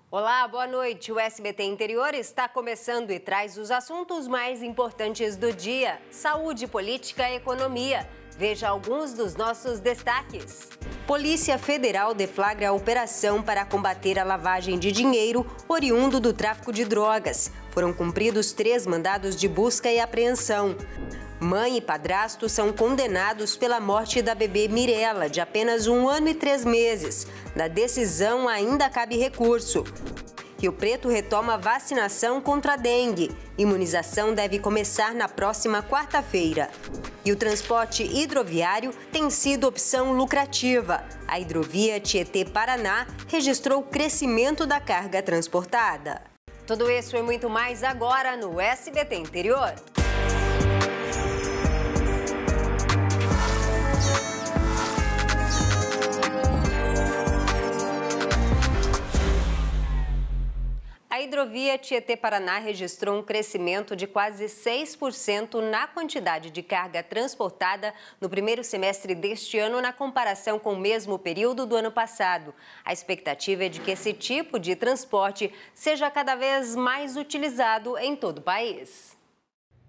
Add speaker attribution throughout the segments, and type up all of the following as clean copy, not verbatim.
Speaker 1: Olá, boa noite. O SBT Interior está começando e traz os assuntos mais importantes do dia: saúde, política e economia. Veja alguns dos nossos destaques. Polícia Federal deflagra a operação para combater a lavagem de dinheiro oriundo do tráfico de drogas. Foram cumpridos 3 mandados de busca e apreensão. Mãe e padrasto são condenados pela morte da bebê Mirella, de apenas 1 ano e 3 meses. Da decisão ainda cabe recurso. Rio Preto retoma a vacinação contra a dengue. Imunização deve começar na próxima quarta-feira. E o transporte hidroviário tem sido opção lucrativa. A hidrovia Tietê-Paraná registrou crescimento da carga transportada. Tudo isso e muito mais agora no SBT Interior. A hidrovia Tietê-Paraná registrou um crescimento de quase 6% na quantidade de carga transportada no primeiro semestre deste ano na comparação com o mesmo período do ano passado. A expectativa é de que esse tipo de transporte seja cada vez mais utilizado em todo o país.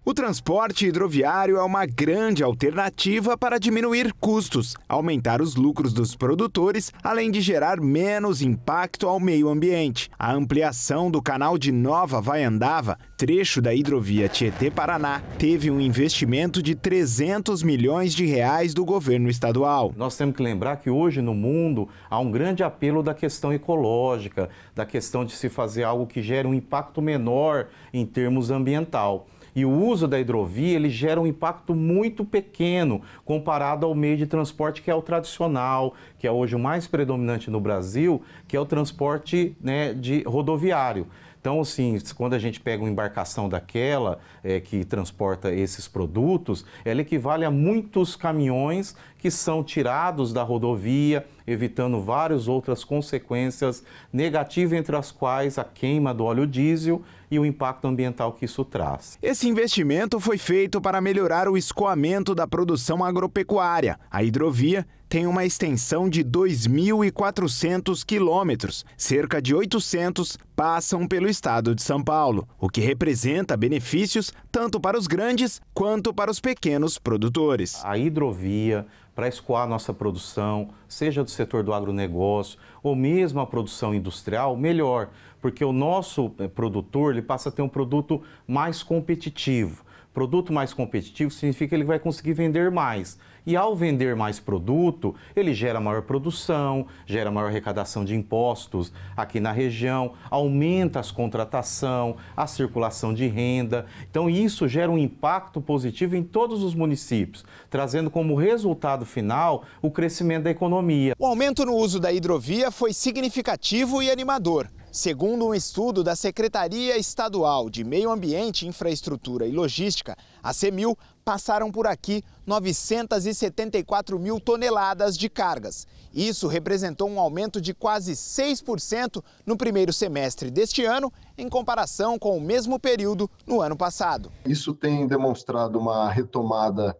Speaker 2: O transporte hidroviário é uma grande alternativa para diminuir custos, aumentar os lucros dos produtores, além de gerar menos impacto ao meio ambiente. A ampliação do canal de Nova Vaiandava, trecho da hidrovia Tietê-Paraná, teve um investimento de 300 milhões de reais do governo estadual.
Speaker 3: Nós temos que lembrar que hoje no mundo há um grande apelo da questão ecológica, da questão de se fazer algo que gere um impacto menor em termos ambiental. E o uso da hidrovia, ele gera um impacto muito pequeno comparado ao meio de transporte que é o tradicional, que é hoje o mais predominante no Brasil, que é o transporte, de rodoviário. Então, assim, quando a gente pega uma embarcação daquela que transporta esses produtos, ela equivale a muitos caminhões que são tirados da rodovia, evitando várias outras consequências negativas, entre as quais a queima do óleo diesel e o impacto ambiental que isso traz.
Speaker 2: Esse investimento foi feito para melhorar o escoamento da produção agropecuária. A hidrovia tem uma extensão de 2.400 quilômetros, cerca de 800 passam pelo estado de São Paulo, o que representa benefícios tanto para os grandes quanto para os pequenos produtores.
Speaker 3: A hidrovia, para escoar nossa produção, seja do setor do agronegócio ou mesmo a produção industrial, melhor, porque o nosso produtor ele passa a ter um produto mais competitivo. Produto mais competitivo significa que ele vai conseguir vender mais. E ao vender mais produto, ele gera maior produção, gera maior arrecadação de impostos aqui na região, aumenta as contratação, a circulação de renda. Então isso gera um impacto positivo em todos os municípios, trazendo como resultado final o crescimento da economia.
Speaker 2: O aumento no uso da hidrovia foi significativo e animador. Segundo um estudo da Secretaria Estadual de Meio Ambiente, Infraestrutura e Logística, a CEMIL, passaram por aqui 974 mil toneladas de cargas. Isso representou um aumento de quase 6% no primeiro semestre deste ano, em comparação com o mesmo período no ano passado.
Speaker 4: Isso tem demonstrado uma retomada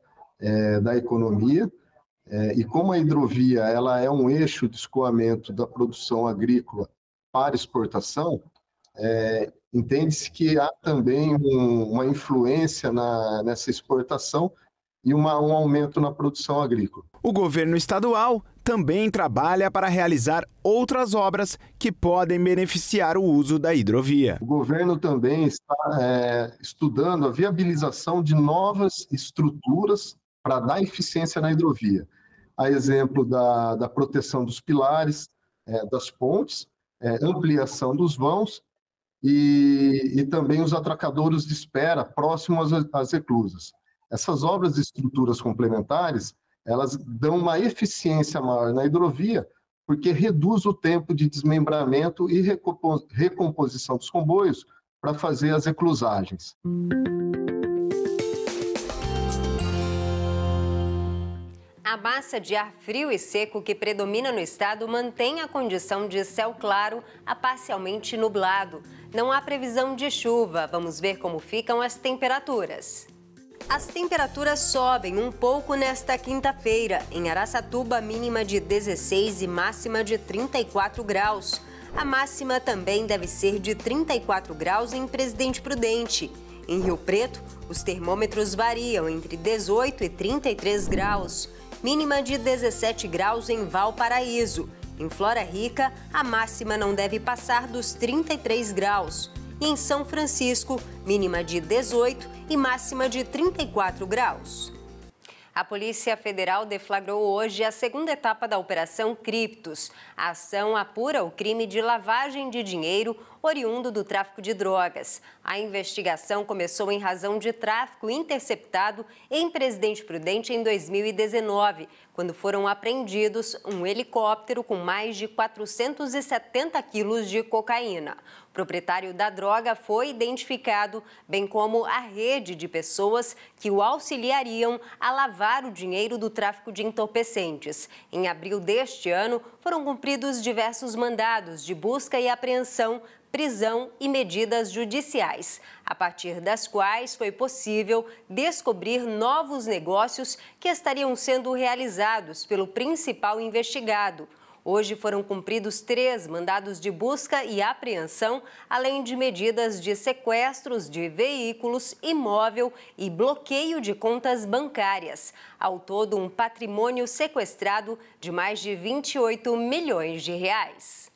Speaker 4: da economia e como a hidrovia ela é um eixo de escoamento da produção agrícola para exportação, entende-se que há também uma influência nessa exportação e um aumento na produção agrícola.
Speaker 2: O governo estadual também trabalha para realizar outras obras que podem beneficiar o uso da hidrovia.
Speaker 4: O governo também está estudando a viabilização de novas estruturas para dar eficiência na hidrovia. A exemplo da proteção dos pilares, das pontes, ampliação dos vãos e também os atracadouros de espera próximos às reclusas. Essas obras e estruturas complementares, elas dão uma eficiência maior na hidrovia, porque reduz o tempo de desmembramento e recomposição dos comboios para fazer as reclusagens.
Speaker 1: A massa de ar frio e seco que predomina no estado mantém a condição de céu claro a parcialmente nublado. Não há previsão de chuva. Vamos ver como ficam as temperaturas. As temperaturas sobem um pouco nesta quinta-feira. Em Araçatuba, mínima de 16 e máxima de 34 graus. A máxima também deve ser de 34 graus em Presidente Prudente. Em Rio Preto, os termômetros variam entre 18 e 33 graus. Mínima de 17 graus em Valparaíso. Em Flora Rica, a máxima não deve passar dos 33 graus. E em São Francisco, mínima de 18 e máxima de 34 graus. A Polícia Federal deflagrou hoje a segunda etapa da Operação Criptos. A ação apura o crime de lavagem de dinheiro oriundo do tráfico de drogas. A investigação começou em razão de tráfico interceptado em Presidente Prudente em 2019, quando foram apreendidos um helicóptero com mais de 470 quilos de cocaína. O proprietário da droga foi identificado, bem como a rede de pessoas que o auxiliariam a lavar o dinheiro do tráfico de entorpecentes. Em abril deste ano, foram cumpridos diversos mandados de busca e apreensão, prisão e medidas judiciais, a partir das quais foi possível descobrir novos negócios que estariam sendo realizados pelo principal investigado. Hoje foram cumpridos 3 mandados de busca e apreensão, além de medidas de sequestros de veículos, imóvel e bloqueio de contas bancárias. Ao todo, um patrimônio sequestrado de mais de 28 milhões de reais.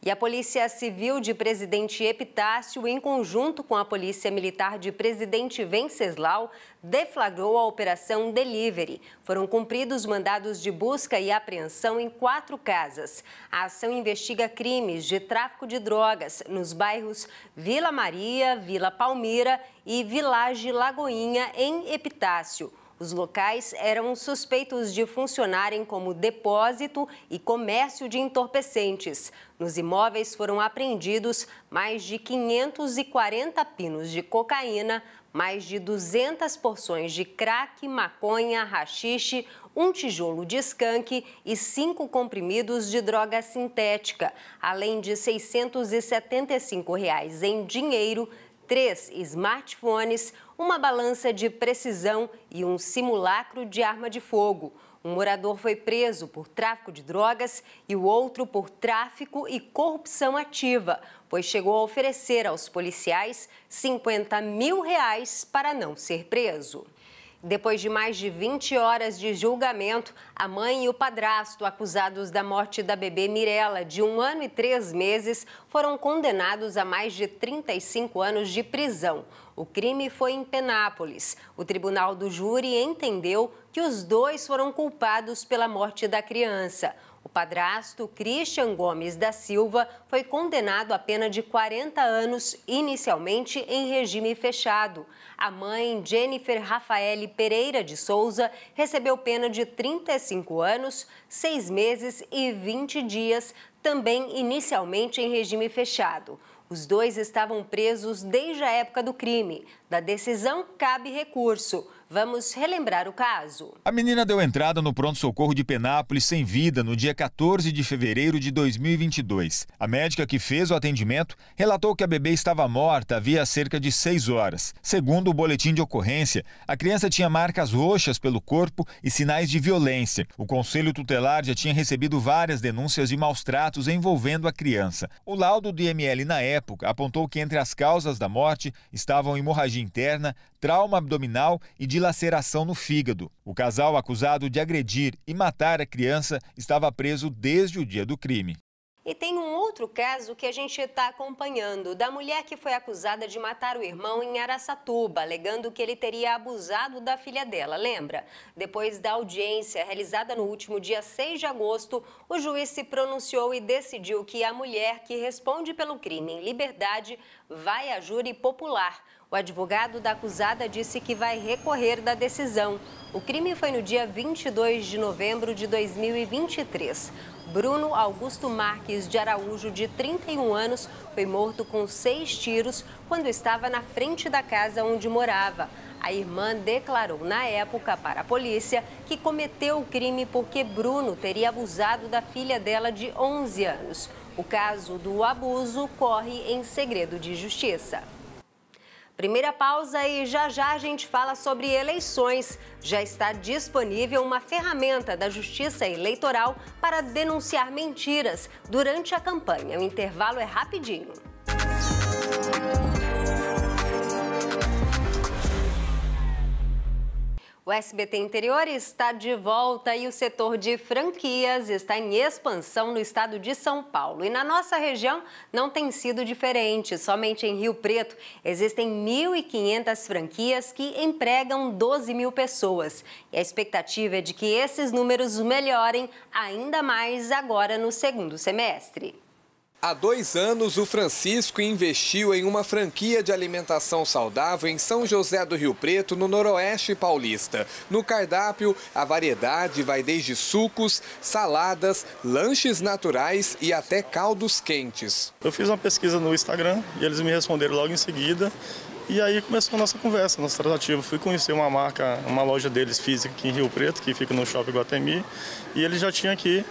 Speaker 1: E a Polícia Civil de Presidente Epitácio, em conjunto com a Polícia Militar de Presidente Venceslau, deflagrou a Operação Delivery. Foram cumpridos mandados de busca e apreensão em 4 casas. A ação investiga crimes de tráfico de drogas nos bairros Vila Maria, Vila Palmira e Village Lagoinha, em Epitácio. Os locais eram suspeitos de funcionarem como depósito e comércio de entorpecentes. Nos imóveis foram apreendidos mais de 540 pinos de cocaína, mais de 200 porções de crack, maconha, haxixe, um tijolo de skunk e 5 comprimidos de droga sintética, além de R$ 675 em dinheiro, 3 smartphones, uma balança de precisão e um simulacro de arma de fogo. Um morador foi preso por tráfico de drogas e o outro por tráfico e corrupção ativa, pois chegou a oferecer aos policiais R$50 mil para não ser preso. Depois de mais de 20 horas de julgamento, a mãe e o padrasto acusados da morte da bebê Mirella, de 1 ano e 3 meses, foram condenados a mais de 35 anos de prisão. O crime foi em Penápolis. O tribunal do júri entendeu que os dois foram culpados pela morte da criança. O padrasto, Christian Gomes da Silva, foi condenado a pena de 40 anos, inicialmente em regime fechado. A mãe, Jennifer Rafaele Pereira de Souza, recebeu pena de 35 anos, 6 meses e 20 dias, também inicialmente em regime fechado. Os dois estavam presos desde a época do crime. Da decisão, cabe recurso. Vamos relembrar o caso.
Speaker 5: A menina deu entrada no pronto-socorro de Penápolis sem vida no dia 14 de fevereiro de 2022. A médica que fez o atendimento relatou que a bebê estava morta havia cerca de 6 horas. Segundo o boletim de ocorrência, a criança tinha marcas roxas pelo corpo e sinais de violência. O Conselho Tutelar já tinha recebido várias denúncias de maus-tratos envolvendo a criança. O laudo do IML na época apontou que entre as causas da morte estavam hemorragia interna, trauma abdominal e dilaceração no fígado. O casal acusado de agredir e matar a criança estava preso desde o dia do crime.
Speaker 1: E tem um outro caso que a gente está acompanhando, da mulher que foi acusada de matar o irmão em Araçatuba, alegando que ele teria abusado da filha dela, lembra? Depois da audiência realizada no último dia 6 de agosto, o juiz se pronunciou e decidiu que a mulher que responde pelo crime em liberdade vai a júri popular. O advogado da acusada disse que vai recorrer da decisão. O crime foi no dia 22 de novembro de 2023. Bruno Augusto Marques de Araújo, de 31 anos, foi morto com 6 tiros quando estava na frente da casa onde morava. A irmã declarou na época para a polícia que cometeu o crime porque Bruno teria abusado da filha dela de 11 anos. O caso do abuso corre em segredo de justiça. Primeira pausa e já a gente fala sobre eleições. Já está disponível uma ferramenta da Justiça Eleitoral para denunciar mentiras durante a campanha. O intervalo é rapidinho. O SBT Interior está de volta e o setor de franquias está em expansão no estado de São Paulo. E na nossa região não tem sido diferente. Somente em Rio Preto existem 1.500 franquias que empregam 12 mil pessoas. E a expectativa é de que esses números melhorem ainda mais agora no segundo semestre.
Speaker 6: Há 2 anos, o Francisco investiu em uma franquia de alimentação saudável em São José do Rio Preto, no Noroeste Paulista. No cardápio, a variedade vai desde sucos, saladas, lanches naturais e até caldos quentes.
Speaker 7: Eu fiz uma pesquisa no Instagram e eles me responderam logo em seguida. E aí começou a nossa conversa, nossa tratativa. Fui conhecer uma marca, uma loja deles física aqui em Rio Preto, que fica no Shopping Guatemi. E eles já tinham aqui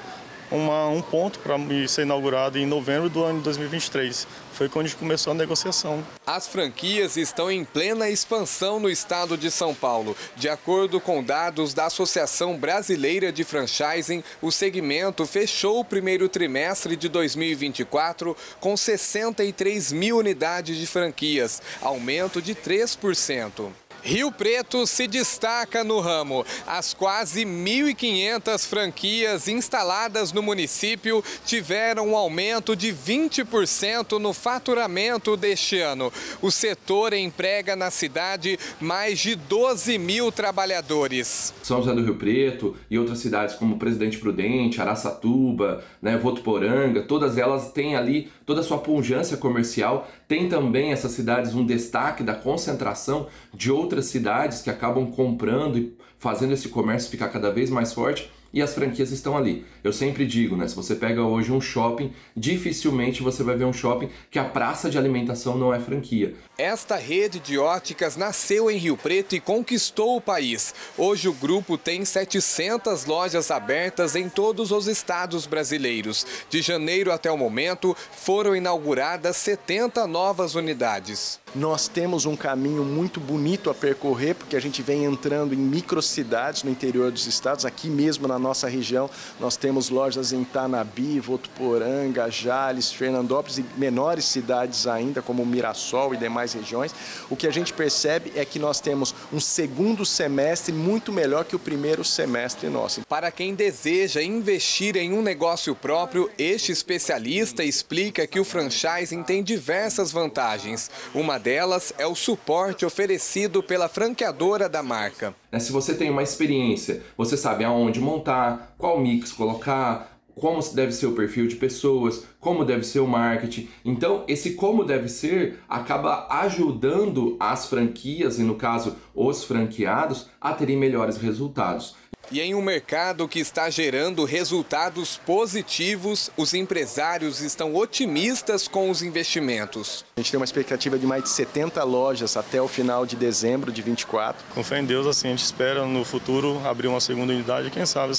Speaker 7: um ponto para ser inaugurado em novembro do ano de 2023. Foi quando a gente começou a negociação.
Speaker 6: As franquias estão em plena expansão no estado de São Paulo. De acordo com dados da Associação Brasileira de Franchising, o segmento fechou o primeiro trimestre de 2024 com 63 mil unidades de franquias, aumento de 3%. Rio Preto se destaca no ramo. As quase 1.500 franquias instaladas no município tiveram um aumento de 20% no faturamento deste ano. O setor emprega na cidade mais de 12 mil trabalhadores.
Speaker 8: São José do Rio Preto e outras cidades como Presidente Prudente, Araçatuba, Votuporanga, todas elas têm ali toda a sua pujança comercial. Tem também essas cidades um destaque da concentração de outras cidades que acabam comprando e fazendo esse comércio ficar cada vez mais forte, e as franquias estão ali. Eu sempre digo, se você pega hoje um shopping, dificilmente você vai ver um shopping que a praça de alimentação não é franquia.
Speaker 6: Esta rede de óticas nasceu em Rio Preto e conquistou o país. Hoje o grupo tem 700 lojas abertas em todos os estados brasileiros. De janeiro até o momento, foram inauguradas 70 novas unidades.
Speaker 9: Nós temos um caminho muito bonito a percorrer, porque a gente vem entrando em microcidades no interior dos estados. Aqui mesmo na nossa região, nós temos lojas em Tanabi, Votuporanga, Jales, Fernandópolis e menores cidades ainda, como Mirassol e demais regiões. O que a gente percebe é que nós temos um segundo semestre muito melhor que o primeiro semestre nosso.
Speaker 6: Para quem deseja investir em um negócio próprio, este especialista explica que o franchising tem diversas vantagens. Uma delas é o suporte oferecido pela franqueadora da marca.
Speaker 8: Se você tem uma experiência, você sabe aonde montar, qual mix colocar, como deve ser o perfil de pessoas, como deve ser o marketing. Então, esse como deve ser acaba ajudando as franquias, e no caso, os franqueados, a terem melhores resultados.
Speaker 6: E em um mercado que está gerando resultados positivos, os empresários estão otimistas com os investimentos.
Speaker 9: A gente tem uma expectativa de mais de 70 lojas até o final de dezembro de 24.
Speaker 7: Com fé em Deus, a gente espera no futuro abrir uma segunda unidade e quem sabe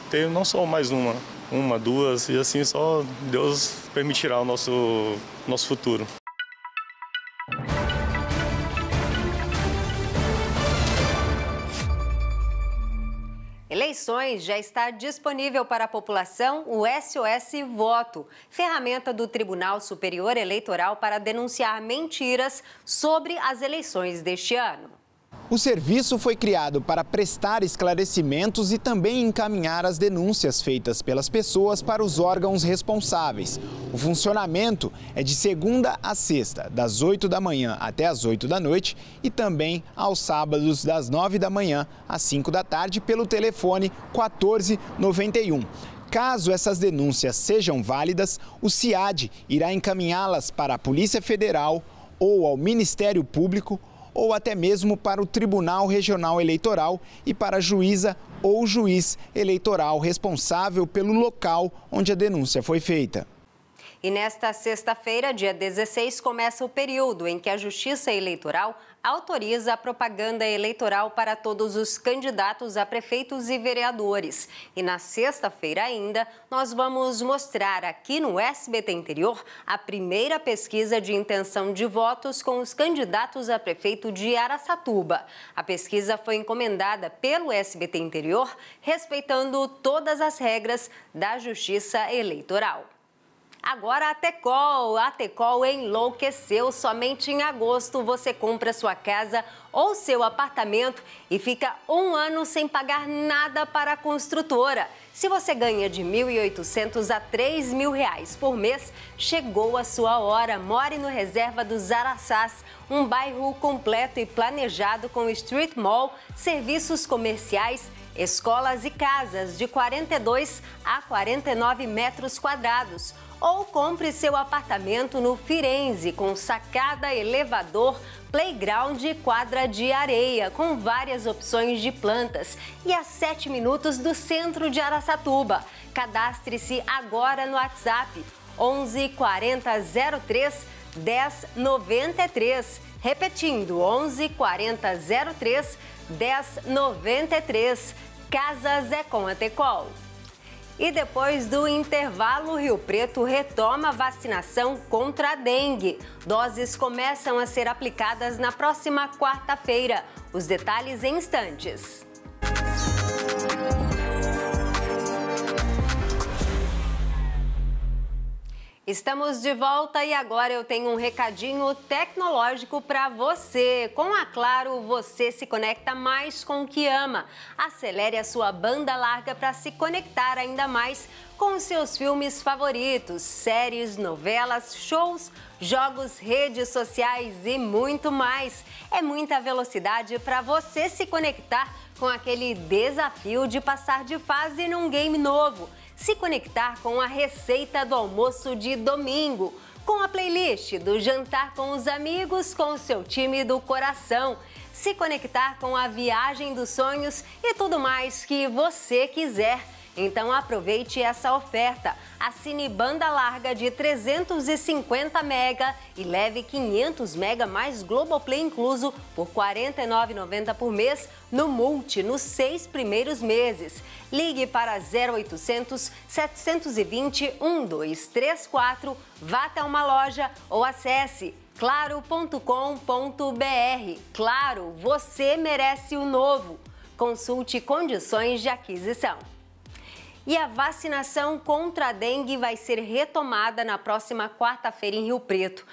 Speaker 7: ter não só mais uma, duas, e assim só Deus permitirá o nosso futuro.
Speaker 1: Eleições já está disponível para a população o SOS Voto, ferramenta do Tribunal Superior Eleitoral para denunciar mentiras sobre as eleições deste ano.
Speaker 2: O serviço foi criado para prestar esclarecimentos e também encaminhar as denúncias feitas pelas pessoas para os órgãos responsáveis. O funcionamento é de segunda a sexta, das 8 da manhã até as 8 da noite e também aos sábados, das 9 da manhã às 5 da tarde, pelo telefone 1491. Caso essas denúncias sejam válidas, o CIAD irá encaminhá-las para a Polícia Federal ou ao Ministério Público, ou até mesmo para o Tribunal Regional Eleitoral e para a juíza ou juiz eleitoral responsável pelo local onde a denúncia foi feita.
Speaker 1: E nesta sexta-feira, dia 16, começa o período em que a Justiça Eleitoral autoriza a propaganda eleitoral para todos os candidatos a prefeitos e vereadores. E na sexta-feira ainda, nós vamos mostrar aqui no SBT Interior a primeira pesquisa de intenção de votos com os candidatos a prefeito de Araçatuba. A pesquisa foi encomendada pelo SBT Interior, respeitando todas as regras da Justiça Eleitoral. Agora a Tecol enlouqueceu. Somente em agosto você compra sua casa ou seu apartamento e fica 1 ano sem pagar nada para a construtora. Se você ganha de R$ 1.800 a R$ 3.000 por mês, chegou a sua hora. More no Reserva dos Araçás, um bairro completo e planejado com street mall, serviços comerciais, escolas e casas de 42 a 49 metros quadrados. Ou compre seu apartamento no Firenze, com sacada, elevador, playground e quadra de areia, com várias opções de plantas e a 7 minutos do centro de Araçatuba. Cadastre-se agora no WhatsApp 11 40 03 10 93. Repetindo, 11 40 03 10 93. Casas é com a Tecol. E depois do intervalo, Rio Preto retoma a vacinação contra a dengue. Doses começam a ser aplicadas na próxima quarta-feira. Os detalhes em instantes. Estamos de volta e agora eu tenho um recadinho tecnológico para você. Com a Claro, você se conecta mais com o que ama. Acelere a sua banda larga para se conectar ainda mais com os seus filmes favoritos, séries, novelas, shows, jogos, redes sociais e muito mais. É muita velocidade para você se conectar com aquele desafio de passar de fase num game novo. Se conectar com a receita do almoço de domingo, com a playlist do jantar com os amigos, com o seu time do coração. Se conectar com a viagem dos sonhos e tudo mais que você quiser. Então aproveite essa oferta. Assine banda larga de 350 mega e leve 500 mega mais Globoplay incluso por R$ 49,90 por mês no Multi nos 6 primeiros meses. Ligue para 0800 720 1234, vá até uma loja ou acesse claro.com.br. Claro, você merece o novo. Consulte condições de aquisição. E a vacinação contra a dengue vai ser retomada na próxima quarta-feira em Rio Preto.